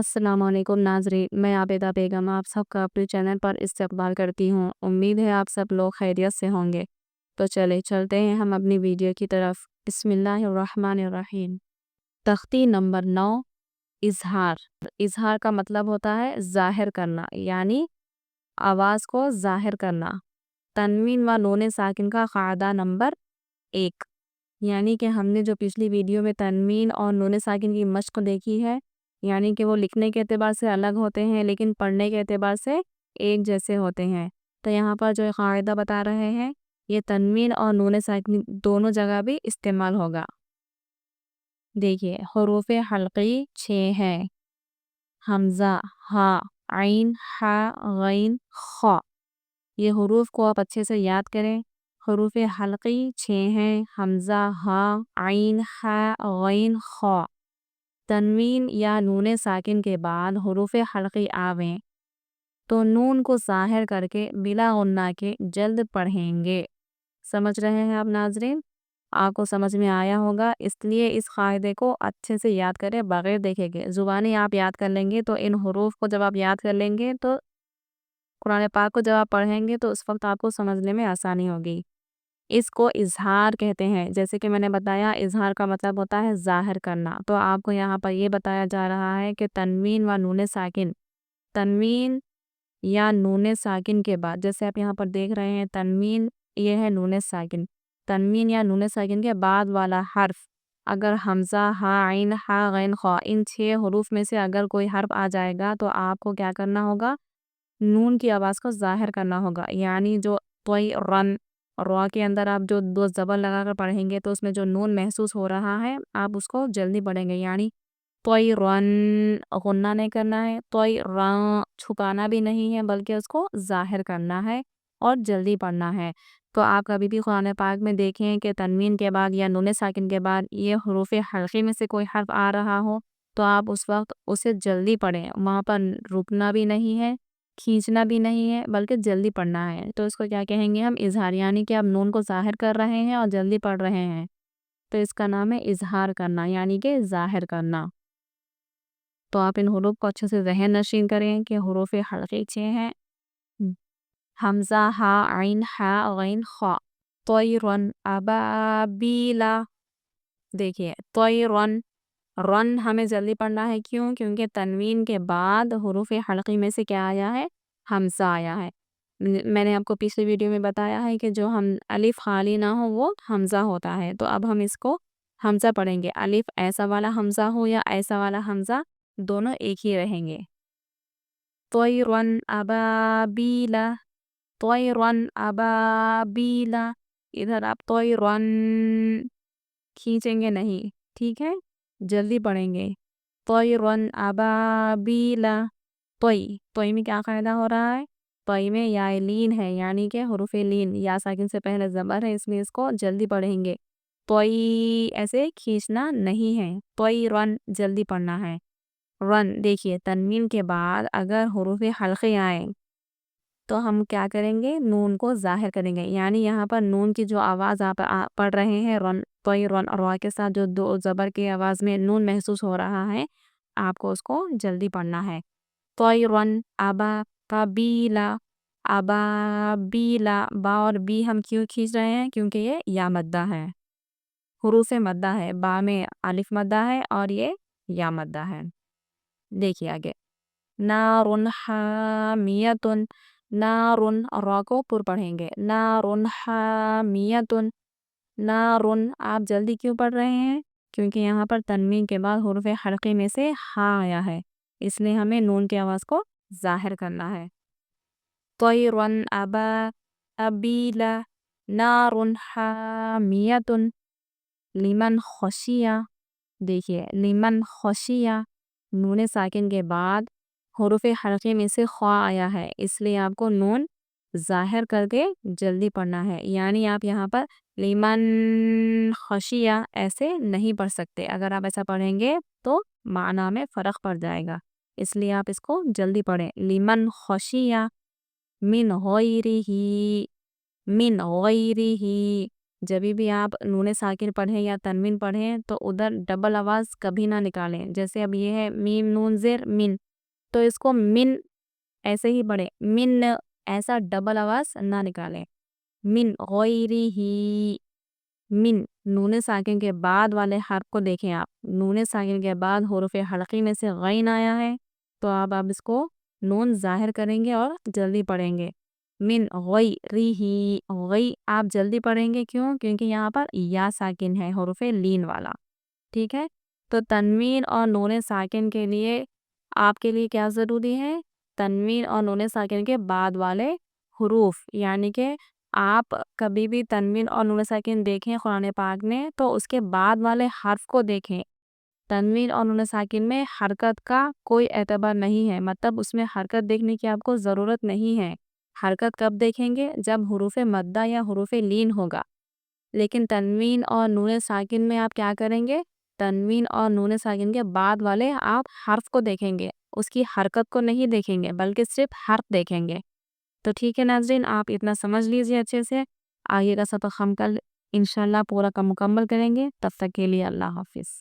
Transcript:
अस्सलाम वालेकुम नाज़रीन, मैं आबिदा बेगम आप सबका अपने चैनल पर इस्तकबाल करती हूँ। उम्मीद है आप सब लोग खैरियत से होंगे। तो चले चलते हैं हम अपनी वीडियो की तरफ। बिस्मिल्लाहिर्रहमानिर्रहीम। तख्ती नंबर 9, इजहार। इजहार का मतलब होता है ज़ाहिर करना, यानी आवाज़ को ज़ाहिर करना। तनवीन व नून साकिन का क़ायदा नंबर 1, यानी कि हमने जो पिछली वीडियो में तनवीन और नून साकिन की मश्क देखी है, यानी कि वो लिखने के एतबार से अलग होते हैं लेकिन पढ़ने के एतबार से एक जैसे होते हैं। तो यहाँ पर जो क़ायदा बता रहे हैं, ये तनवीन और नून साकिन दोनों जगह भी इस्तेमाल होगा। देखिए, हुरूफ़े हल्क़ी 6 हैं। हमज़ा, हा, आइन, हा, गैन, ख़ा। ये हुरूफ को आप अच्छे से याद करें। हुरूफ़े हल्क़ी 6 हैं। हमज़ा, हा, आइन, हा, गैन, ख़ा। तनवीन या नून साकिन के बाद हुरूफ़े हल्क़ी आवें तो नून को ज़ाहिर करके बिला गुन्ना के जल्द पढ़ेंगे। समझ रहे हैं आप नाज़रीन? आपको समझ में आया होगा, इसलिए इस क़ायदे को अच्छे से याद करें बग़ैर देखेंगे। ज़ुबानी आप याद कर लेंगे तो इन हुरूफ को जब आप याद कर लेंगे तो कुरान पाक को जब आप पढ़ेंगे तो उस वक्त आपको समझने में आसानी होगी। इसको इज़हार कहते हैं। जैसे कि मैंने बताया, इज़हार का मतलब होता है ज़ाहिर करना। तो आपको यहाँ पर ये बताया जा रहा है कि तनवीन व नून साकिन, तनवीन या नून साकिन के बाद, जैसे आप यहाँ पर देख रहे हैं तनवीन, ये है नून साकिन। तनवीन या नून साकिन के बाद वाला हर्फ अगर हमज़ा, हा, आइन, हा, गैन, ख़ा, इन 6 हुरूफ में से अगर कोई हर्फ आ जाएगा तो आपको क्या करना होगा, नून की आवाज़ को ज़ाहिर करना होगा। यानी जो तोई रन रॉ के अंदर आप जो 2 ज़बर लगा कर पढ़ेंगे तो उसमें जो नून महसूस हो रहा है आप उसको जल्दी पढ़ेंगे। यानी तोई रन, गुन्ना नहीं करना है, तोई र छुपाना भी नहीं है, बल्कि उसको ज़ाहिर करना है और जल्दी पढ़ना है। तो आप कभी भी कुरान पाक में देखें कि तनवीन के बाद या नून साकिन के बाद ये हुरूफ़े हल्क़ी में से कोई हर्फ आ रहा हो तो आप उस वक्त उसे जल्दी पढ़ें। वहाँ पर रुकना भी नहीं है, खींचना भी नहीं है, बल्कि जल्दी पढ़ना है। तो इसको क्या कहेंगे हम, इज़हार, यानी कि आप नून को ज़ाहिर कर रहे हैं और जल्दी पढ़ रहे हैं, तो इसका नाम है इज़हार करना, यानी कि ज़ाहिर करना। तो आप इन हुरूफ को अच्छे से ज़हन नशीन करें कि हुरूफ़े हल्क़ी 6 हैं। हमज़ा, हा, आइन, हा, गैन, ख़ा। तोयरन अबाबीला। देखिए, तोयरन, रन हमें जल्दी पढ़ना है, क्यों? क्योंकि तनवीन के बाद हुरूफ़े हल्क़ी में से क्या आया है, हमज़ा आया है। मैंने आपको पिछली वीडियो में बताया है कि जो हम अलिफ खाली ना हो वो हमज़ा होता है। तो अब हम इसको हमज़ा पढ़ेंगे। अलिफ ऐसा वाला हमज़ा हो या ऐसा वाला हमज़ा, दोनों एक ही रहेंगे। तोयरन अबाबीला, तोयरन अबाबीला। इधर आप तोयरन खींचेंगे नहीं, ठीक है? जल्दी पढ़ेंगे। तोयरन अबाबीला। तोई में क्या क़ायदा हो रहा है? तोई में या लीन है, यानी कि हुरूफ़े लीन, या साकिन से पहले ज़बर है, इसलिए इसको जल्दी पढ़ेंगे। तोई ऐसे खींचना नहीं है, तोयरन जल्दी पढ़ना है। रन, देखिए तनवीन के बाद अगर हुरूफ़े हल्क़ी आए तो हम क्या करेंगे, नून को ज़ाहिर करेंगे। यानी यहाँ पर नून की जो आवाज़ आप पढ़ रहे हैं, रन, तोई रन, और वा के साथ जो 2 ज़बर की आवाज़ में नून महसूस हो रहा है, आपको उसको जल्दी पढ़ना है। तोयरन अबाबीला, अबाबीला। बा और बी हम क्यों खींच रहे हैं? क्योंकि ये या मद्दा है, हुरूफ़े मद्दा है। बा में अलिफ मद्दा है और ये या मद्दा है। देखिए आगे, नारुन हामियतुन। नारुन, रा को पुर पढ़ेंगे। नारुन हामियतुन। नारुन, आप जल्दी क्यों पढ़ रहे हैं? क्योंकि यहाँ पर तनवीन के बाद हुरूफ़े हल्क़ी में से हा आया है, इसलिए हमें नून की आवाज़ को ज़ाहिर करना है। तोयरन अबाबीला, नारुन हामियतुन, लिमन ख़शिया। देखिए, लिमन ख़शिया, नून साकिन के बाद हुरूफ़े हल्क़ी में से ख़ा आया है, इसलिए आपको नून ज़ाहिर करके जल्दी पढ़ना है। यानी आप यहाँ पर लिमन ख़शिया ऐसे नहीं पढ़ सकते। अगर आप ऐसा पढ़ेंगे तो माना में फ़र्क पड़ जाएगा, इसलिए आप इसको जल्दी पढ़ें। लिमन ख़शिया मिन गैरिही, मिन गैरिही। جبھی بھی آپ نون ساکن پڑھیں یا تنوین پڑھیں تو ادھر ڈبل آواز کبھی نہ نکالیں. جیسے اب یہ ہے میم نون زیر من، تو اس کو من ایسے ہی پڑھیں، من، ایسا ڈبل آواز نہ نکالیں. من غیرہ، من نون ساکن کے بعد والے حرف کو دیکھیں آپ، نون ساکن کے بعد حروف حلقی میں سے غین آیا ہے تو آپ اس کو نون ظاہر کریں گے اور جلدی پڑھیں گے. من غیرہ، غی آپ جلدی پڑھیں گے، کیوں؟ کیونکہ یہاں پر یا ساکن ہے حروف لین والا. ٹھیک ہے، تو تنوین اور نون ساکن کے لیے آپ کے لیے کیا ضروری ہے؟ تنوین اور نون ساکن کے بعد والے حروف، یعنی کہ آپ کبھی بھی تنوین اور نون ساکن دیکھیں قرآن پاک میں تو اس کے بعد والے حرف کو دیکھیں. تنوین اور نون ساکن میں حرکت کا کوئی اعتبار نہیں ہے، مطلب اس میں حرکت دیکھنے کی آپ کو ضرورت نہیں ہے. حرکت کب دیکھیں گے؟ جب حروف مدہ یا حروف لین ہوگا. لیکن تنوین اور نون ساکن میں آپ کیا کریں گے؟ تنوین اور نون ساکن کے بعد والے آپ حرف کو دیکھیں گے، اس کی حرکت کو نہیں دیکھیں گے بلکہ صرف حرف دیکھیں گے. تو ٹھیک ہے ناظرین، آپ اتنا سمجھ لیجئے اچھے سے. آگے کا سبق ہم کل انشاءاللہ پورا کا مکمل کریں گے. تب تک کے لیے اللہ حافظ.